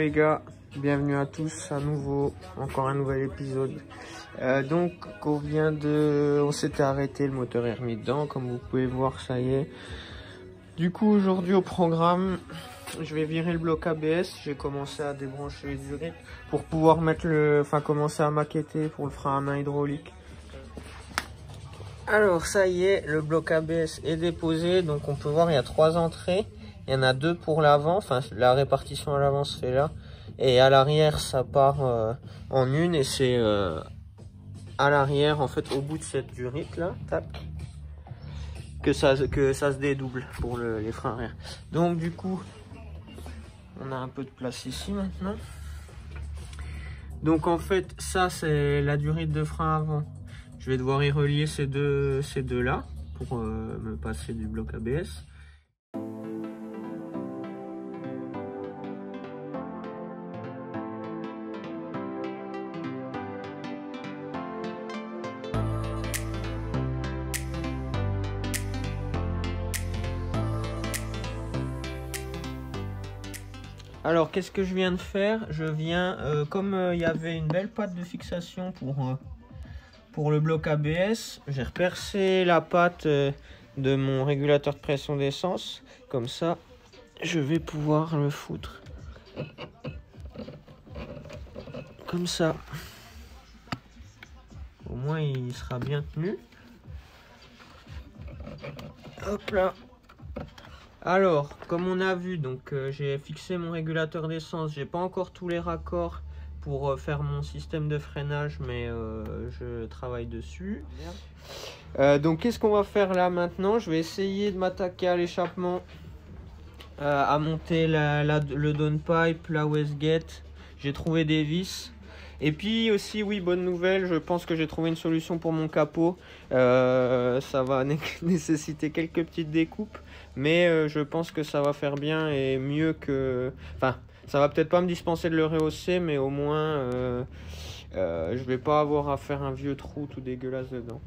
les gars, bienvenue à tous à nouveau, encore un nouvel épisode. Donc on s'était arrêté, le moteur est remis dedans, comme vous pouvez voir, ça y est. Du coup aujourd'hui au programme, je vais virer le bloc ABS, j'ai commencé à débrancher les durites pour pouvoir commencer à maqueter pour le frein à main hydraulique. Alors ça y est, le bloc ABS est déposé, donc on peut voir il y a 3 entrées. Il y en a 2 pour l'avant, enfin la répartition à l'avant se fait là. Et à l'arrière ça part en une et c'est à l'arrière en fait au bout de cette durite là, tac, que ça se dédouble pour les freins arrière. Donc du coup on a un peu de place ici maintenant. Donc en fait ça c'est la durite de frein avant. Je vais devoir y relier ces deux là pour me passer du bloc ABS. Alors qu'est-ce que je viens de faire? Je viens, comme il y avait une belle patte de fixation pour le bloc ABS, j'ai repercé la patte de mon régulateur de pression d'essence. Comme ça, je vais pouvoir le foutre. Comme ça. Au moins il sera bien tenu. Hop là. Alors, comme on a vu, donc j'ai fixé mon régulateur d'essence. J'ai pas encore tous les raccords pour faire mon système de freinage, mais je travaille dessus. Donc, qu'est-ce qu'on va faire là maintenant? Je vais essayer de m'attaquer à l'échappement, à monter le downpipe, la wastegate. J'ai trouvé des vis. Et puis aussi, oui, bonne nouvelle, je pense que j'ai trouvé une solution pour mon capot. Ça va nécessiter quelques petites découpes, mais je pense que ça va faire bien et mieux que... Enfin, ça va peut-être pas me dispenser de le rehausser, mais au moins, je vais pas avoir à faire un vieux trou tout dégueulasse dedans.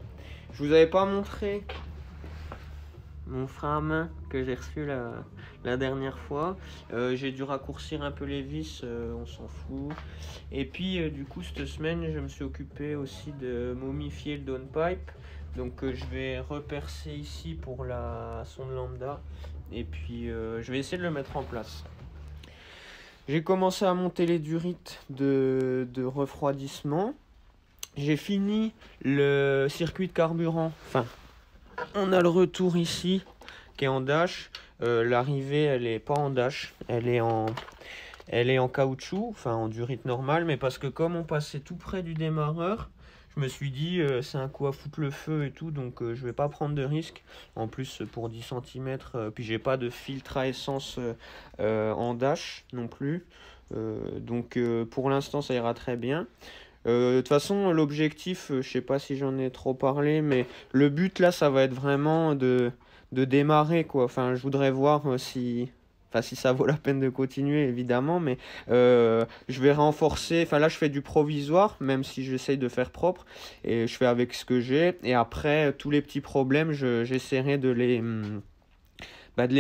Je vous avais pas montré mon frein à main que j'ai reçu la dernière fois. J'ai dû raccourcir un peu les vis, on s'en fout. Et puis du coup cette semaine je me suis occupé aussi de momifier le downpipe. Donc je vais repercer ici pour la sonde lambda. Et puis je vais essayer de le mettre en place. J'ai commencé à monter les durites de refroidissement. J'ai fini le circuit de carburant. Enfin, on a le retour ici qui est en dash. L'arrivée elle est pas en dash, elle est en caoutchouc, enfin en durite normale, mais parce que comme on passait tout près du démarreur, je me suis dit c'est un coup à foutre le feu et tout, donc je vais pas prendre de risque. En plus pour 10 cm, puis j'ai pas de filtre à essence en dash non plus, donc pour l'instant ça ira très bien. De toute façon, l'objectif, je sais pas si j'en ai trop parlé, mais le but là, ça va être vraiment de démarrer, quoi. Enfin, je voudrais voir si ça vaut la peine de continuer, évidemment, mais je vais renforcer. Enfin, là, je fais du provisoire, même si j'essaye de faire propre, et je fais avec ce que j'ai. Et après, tous les petits problèmes, j'essaierai de les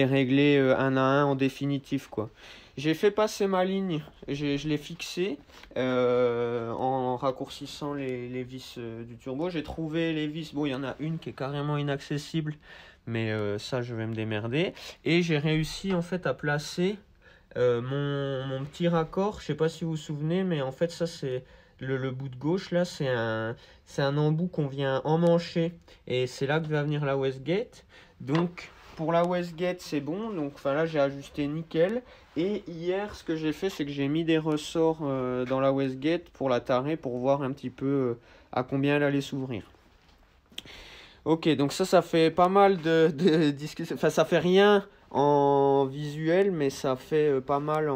régler un à un en définitif, quoi. J'ai fait passer ma ligne, je l'ai fixée en raccourcissant les vis du turbo. J'ai trouvé les vis, bon il y en a une qui est carrément inaccessible, mais ça je vais me démerder. Et j'ai réussi en fait à placer mon petit raccord, je sais pas si vous vous souvenez, mais en fait ça c'est le bout de gauche là, c'est un embout qu'on vient emmancher et c'est là que va venir la wastegate. Donc pour la wastegate c'est bon, donc enfin là j'ai ajusté nickel. Et hier ce que j'ai fait c'est que j'ai mis des ressorts dans la wastegate pour la tarer, pour voir un petit peu à combien elle allait s'ouvrir. Ok, donc ça fait pas mal de discussions, enfin ça fait rien en visuel, mais ça fait pas mal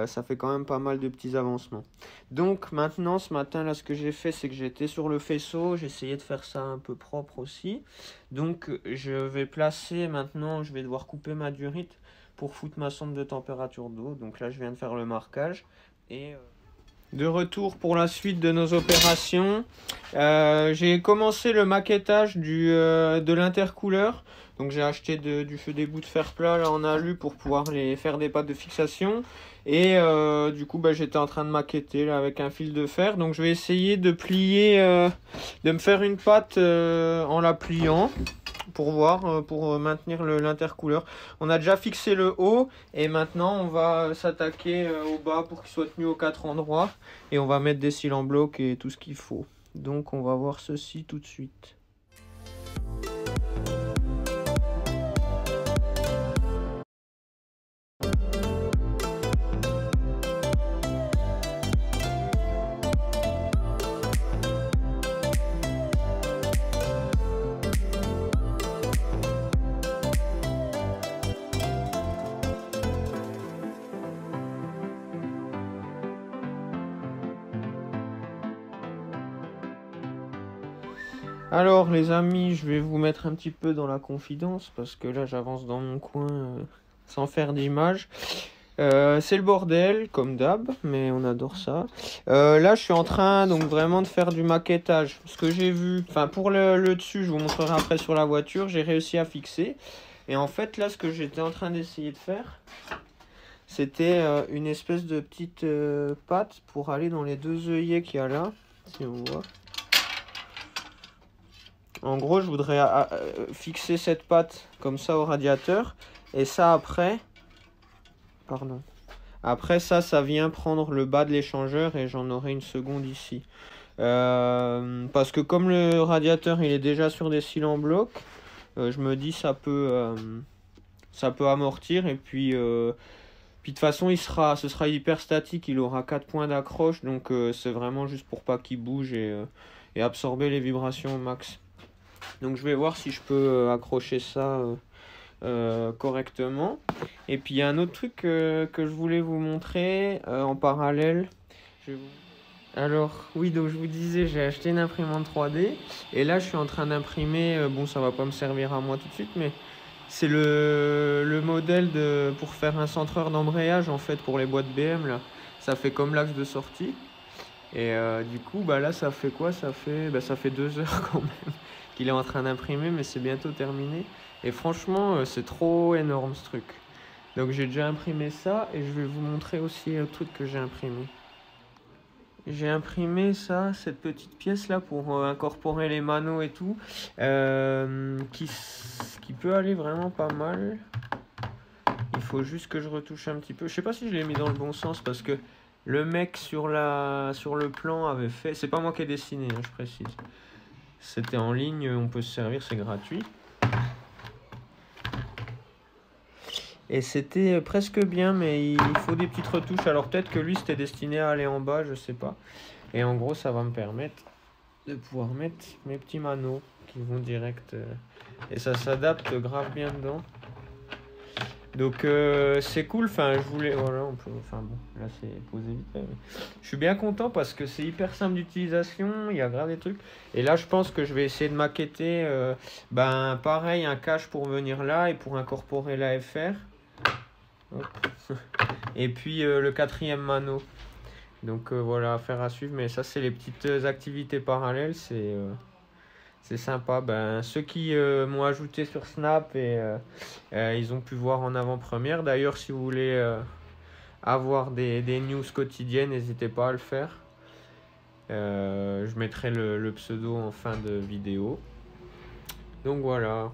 ça fait quand même pas mal de petits avancements. Donc maintenant ce matin là ce que j'ai fait c'est que j'étais sur le faisceau, j'ai essayé de faire ça un peu propre aussi. Donc je vais placer maintenant, je vais devoir couper ma durite pour foutre ma sonde de température d'eau. Donc là je viens de faire le marquage et de retour pour la suite de nos opérations. J'ai commencé le maquettage de l'intercooleur. Donc j'ai acheté du feu d'égout de fer plat là en alu pour pouvoir les faire des pattes de fixation. Et du coup, j'étais en train de maqueter là, avec un fil de fer. Donc je vais essayer de plier, de me faire une pâte en la pliant pour voir, pour maintenir l'intercouleur. On a déjà fixé le haut et maintenant on va s'attaquer au bas pour qu'il soit tenu aux 4 endroits. Et on va mettre des cils en bloc et tout ce qu'il faut. Donc on va voir ceci tout de suite. Alors les amis, je vais vous mettre un petit peu dans la confidence parce que là j'avance dans mon coin sans faire d'image. C'est le bordel comme d'hab, mais on adore ça. Là je suis en train donc vraiment de faire du maquettage. Ce que j'ai vu, enfin pour le dessus, je vous montrerai après sur la voiture, j'ai réussi à fixer. Et en fait là ce que j'étais en train d'essayer de faire, c'était une espèce de petite patte pour aller dans les deux œillets qu'il y a là, si on voit. En gros, je voudrais fixer cette patte comme ça au radiateur. Et ça après... Pardon. Après ça vient prendre le bas de l'échangeur et j'en aurai une seconde ici. Parce que comme le radiateur il est déjà sur des cils en bloc, je me dis ça peut amortir. Et puis de toute façon, ce sera hyper statique. Il aura 4 points d'accroche. Donc c'est vraiment juste pour pas qu'il bouge et absorber les vibrations au max. Donc je vais voir si je peux accrocher ça correctement. Et puis il y a un autre truc que je voulais vous montrer en parallèle. Alors oui, donc je vous disais, j'ai acheté une imprimante 3D. Et là je suis en train d'imprimer, bon ça va pas me servir à moi tout de suite, mais c'est le modèle pour faire un centreur d'embrayage en fait pour les boîtes BM là. Ça fait comme l'axe de sortie. Et du coup là ça fait quoi? Ça fait 2 heures quand même qu'il est en train d'imprimer, mais c'est bientôt terminé. Et franchement, c'est trop énorme ce truc. Donc j'ai déjà imprimé ça et je vais vous montrer aussi le truc que j'ai imprimé. J'ai imprimé ça, cette petite pièce là pour incorporer les manos et tout, qui peut aller vraiment pas mal. Il faut juste que je retouche un petit peu. Je sais pas si je l'ai mis dans le bon sens parce que le mec sur le plan avait fait... C'est pas moi qui ai dessiné, hein, je précise. C'était en ligne, on peut se servir, c'est gratuit. Et c'était presque bien, mais il faut des petites retouches. Alors peut-être que lui, c'était destiné à aller en bas, je sais pas. Et en gros, ça va me permettre de pouvoir mettre mes petits manos qui vont direct. Et ça s'adapte grave bien dedans. Donc c'est cool, enfin je voulais, voilà, enfin bon, là c'est posé vite fait, mais je suis bien content parce que c'est hyper simple d'utilisation, il y a grave des trucs. Et là je pense que je vais essayer de maqueter, pareil, un cache pour venir là et pour incorporer l'AFR. Et puis le 4e mano. Donc voilà, affaire à suivre, mais ça c'est les petites activités parallèles, c'est sympa. Ceux qui m'ont ajouté sur Snap et ils ont pu voir en avant-première. D'ailleurs, si vous voulez avoir des news quotidiennes, n'hésitez pas à le faire. Je mettrai le pseudo en fin de vidéo. Donc voilà.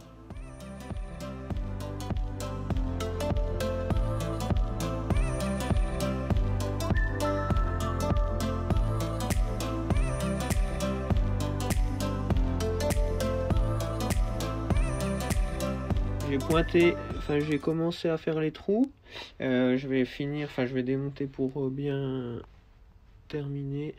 J'ai commencé à faire les trous. Je vais finir, je vais démonter pour bien terminer.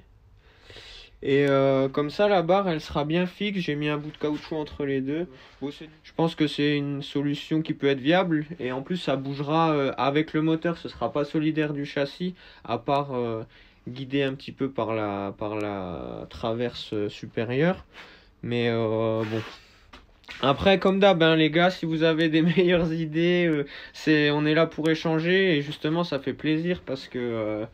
Et comme ça, la barre, elle sera bien fixe. J'ai mis un bout de caoutchouc entre les deux. Je pense que c'est une solution qui peut être viable. Et en plus, ça bougera avec le moteur. Ce sera pas solidaire du châssis, à part guidé un petit peu par la traverse supérieure. Mais bon. Après, comme d'hab, les gars, si vous avez des meilleures idées, on est là pour échanger. Et justement, ça fait plaisir parce que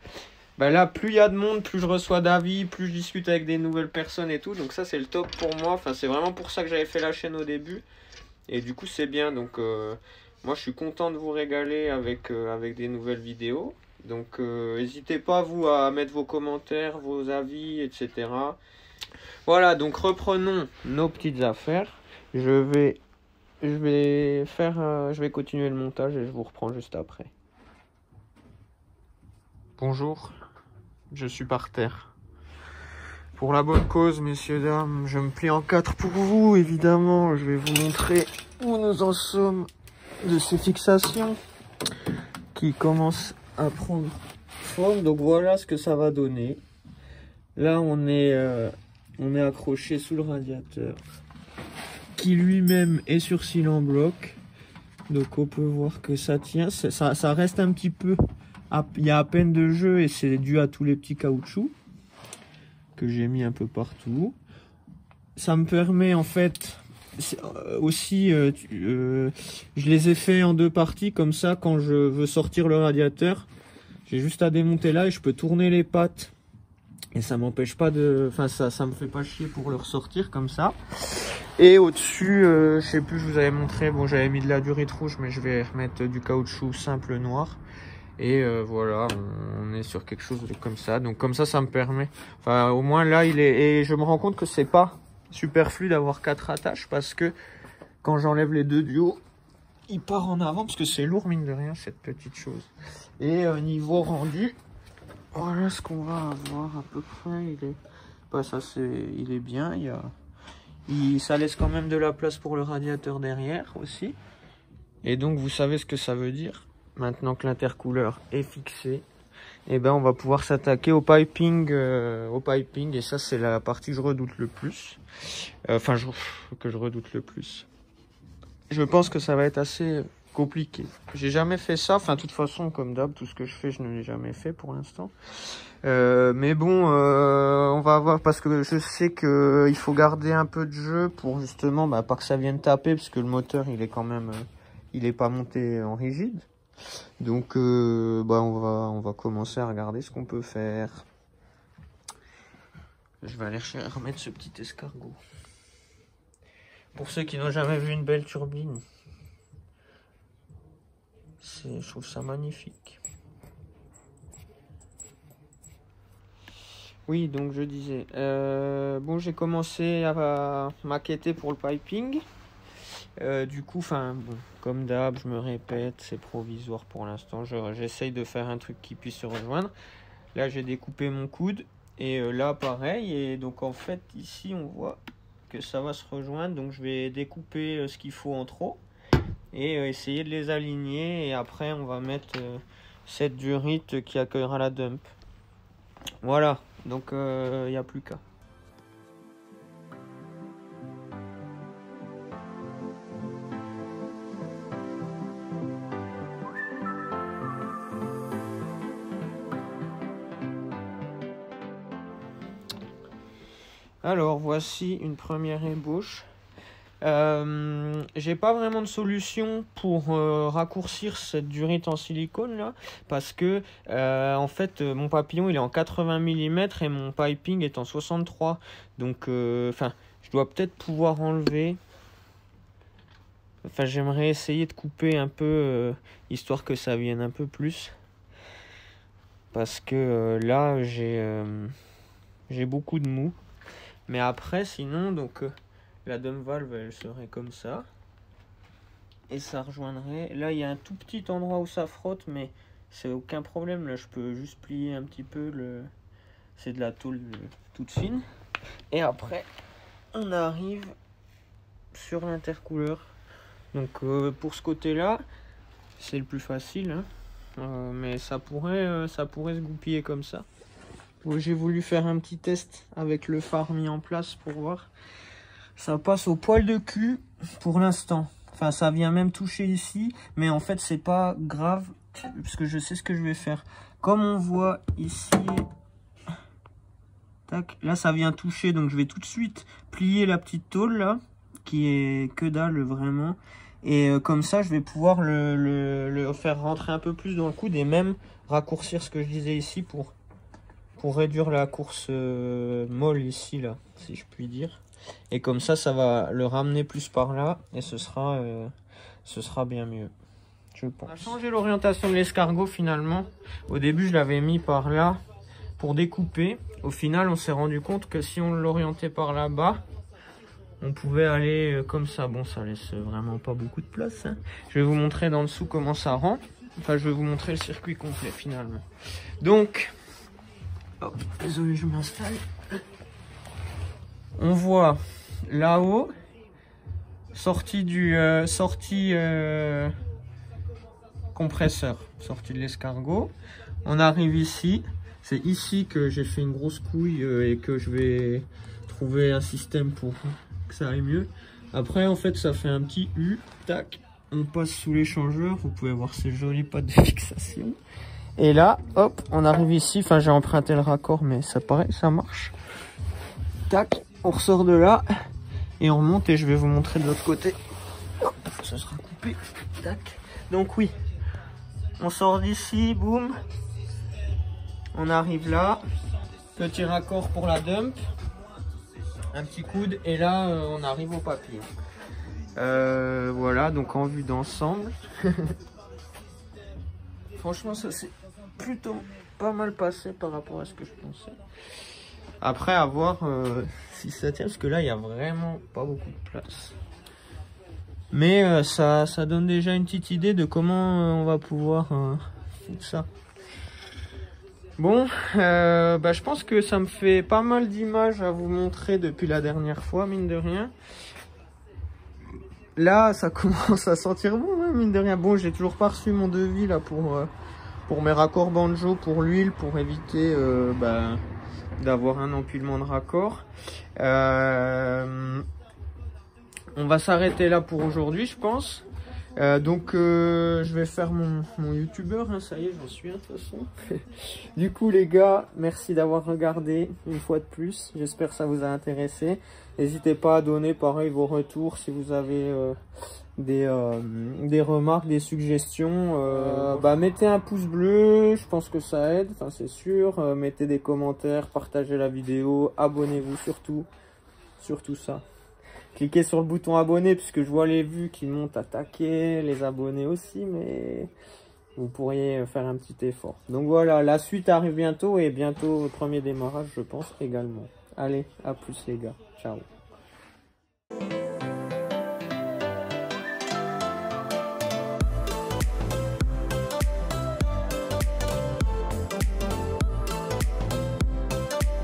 là, plus il y a de monde, plus je reçois d'avis, plus je discute avec des nouvelles personnes et tout. Donc ça, c'est le top pour moi. Enfin, c'est vraiment pour ça que j'avais fait la chaîne au début. Et du coup, c'est bien. Donc moi, je suis content de vous régaler avec des nouvelles vidéos. Donc n'hésitez pas vous à mettre vos commentaires, vos avis, etc. Voilà, donc reprenons nos petites affaires. Je vais continuer le montage et je vous reprends juste après. Bonjour, je suis par terre. Pour la bonne cause, messieurs, dames, je me plie en quatre pour vous, évidemment. Je vais vous montrer où nous en sommes de ces fixations qui commencent à prendre forme. Donc voilà ce que ça va donner. Là, on est accroché sous le radiateur qui lui-même est sur cyle en bloc. Donc on peut voir que ça tient. Ça reste un petit peu... Il y a à peine de jeu et c'est dû à tous les petits caoutchoucs que j'ai mis un peu partout. Ça me permet en fait aussi, je les ai fait en deux parties comme ça. Quand je veux sortir le radiateur, j'ai juste à démonter là et je peux tourner les pattes et ça m'empêche pas de, enfin ça me fait pas chier pour le ressortir comme ça. Et au-dessus, je sais plus, je vous avais montré, bon j'avais mis de la durite rouge mais je vais remettre du caoutchouc simple noir. Et voilà, on est sur quelque chose comme ça. Donc comme ça me permet... Enfin, au moins là, il est... Et je me rends compte que c'est pas superflu d'avoir 4 attaches. Parce que quand j'enlève les deux du haut, il part en avant. Parce que c'est lourd, mine de rien, cette petite chose. Et niveau rendu, voilà ce qu'on va avoir à peu près. Il est... Bah, ça, il est bien. Ça laisse quand même de la place pour le radiateur derrière aussi. Et donc, vous savez ce que ça veut dire. Maintenant que l'intercooleur est fixé, et ben on va pouvoir s'attaquer au piping, et ça c'est la partie que je redoute le plus. Que je redoute le plus. Je pense que ça va être assez compliqué. J'ai jamais fait ça, enfin de toute façon comme d'hab, tout ce que je fais je ne l'ai jamais fait pour l'instant. Mais bon, on va voir parce que je sais que il faut garder un peu de jeu pour justement, pas que ça vienne taper parce que le moteur il est quand même, il est pas monté en rigide. Donc on va commencer à regarder ce qu'on peut faire. Je vais aller remettre ce petit escargot. Pour ceux qui n'ont jamais vu une belle turbine, je trouve ça magnifique. Oui, donc je disais, bon j'ai commencé à maqueter pour le piping. Du coup, bon, comme d'hab, je me répète, c'est provisoire pour l'instant. J'essaye de faire un truc qui puisse se rejoindre. Là, j'ai découpé mon coude et là, pareil. Et donc, en fait, ici, on voit que ça va se rejoindre. Donc, je vais découper ce qu'il faut en trop et essayer de les aligner. Et après, on va mettre cette durite qui accueillera la dump. Voilà, donc il n'y a plus qu'à. Alors voici une première ébauche. J'ai pas vraiment de solution pour raccourcir cette durite en silicone là parce que en fait mon papillon il est en 80 mm et mon piping est en 63, donc je dois peut-être pouvoir enlever, j'aimerais essayer de couper un peu histoire que ça vienne un peu plus parce que là j'ai beaucoup de mou. Mais après, sinon, donc la dump valve, elle serait comme ça. Et ça rejoindrait... Là, il y a un tout petit endroit où ça frotte, mais c'est aucun problème. Là, je peux juste plier un petit peu le... C'est de la tôle toute fine. Et après, on arrive sur l'intercooleur. Donc, pour ce côté-là, c'est le plus facile. Hein. Mais ça pourrait se goupiller comme ça. J'ai voulu faire un petit test avec le phare mis en place pour voir. Ça passe au poil de cul pour l'instant. Enfin, ça vient même toucher ici. Mais en fait, c'est pas grave. Parce que je sais ce que je vais faire. Comme on voit ici. Tac, là, ça vient toucher. Donc, je vais tout de suite plier la petite tôle là. Qui est que dalle vraiment. Et comme ça, je vais pouvoir le faire rentrer un peu plus dans le coude. Et même raccourcir ce que je disais ici pour réduire la course molle ici, là, si je puis dire. Et comme ça va le ramener plus par là et ce sera bien mieux. je pense. On a changé l'orientation de l'escargot finalement. Au début, je l'avais mis par là pour découper. Au final, on s'est rendu compte que si on l'orientait par là-bas, on pouvait aller comme ça. Bon, ça laisse vraiment pas beaucoup de place, hein. Je vais vous montrer dans dessous comment ça rend. Enfin, je vais vous montrer le circuit complet finalement. Donc, hop, désolé, je m'installe. On voit là-haut, sortie compresseur, sortie de l'escargot. On arrive ici. C'est ici que j'ai fait une grosse couille et que je vais trouver un système pour que ça aille mieux. Après, en fait, ça fait un petit U. Tac. On passe sous l'échangeur. Vous pouvez voir ces jolies pattes de fixation. Et là, hop, on arrive ici. Enfin, j'ai emprunté le raccord, mais ça paraît, ça marche. Tac. On ressort de là. Et on remonte et je vais vous montrer de l'autre côté. Hop, ça sera coupé. Tac. Donc oui. On sort d'ici. Boum. On arrive là. Petit raccord pour la dump. Un petit coude. Et là, on arrive au papier. Voilà, donc en vue d'ensemble. Franchement, ça s'est plutôt pas mal passé par rapport à ce que je pensais. Après, à voir si ça tient, parce que là, il n'y a vraiment pas beaucoup de place. Mais ça donne déjà une petite idée de comment on va pouvoir foutre ça. Bon, je pense que ça me fait pas mal d'images à vous montrer depuis la dernière fois, mine de rien. Là, ça commence à sentir bon, hein, mine de rien. Bon, j'ai toujours pas reçu mon devis là pour mes raccords banjo, pour l'huile, pour éviter d'avoir un empilement de raccords. On va s'arrêter là pour aujourd'hui, je pense. Donc, je vais faire mon youtubeur, hein, ça y est, j'en suis de toute façon. Du coup, les gars, merci d'avoir regardé une fois de plus. J'espère que ça vous a intéressé. N'hésitez pas à donner pareil vos retours si vous avez des remarques, des suggestions. Mettez un pouce bleu, je pense que ça aide, enfin c'est sûr. Mettez des commentaires, partagez la vidéo, abonnez-vous surtout ça. Cliquez sur le bouton abonner puisque je vois les vues qui montent à taquet, les abonnés aussi, mais vous pourriez faire un petit effort. Donc voilà, la suite arrive bientôt et bientôt le premier démarrage je pense également. Allez, à plus les gars, ciao.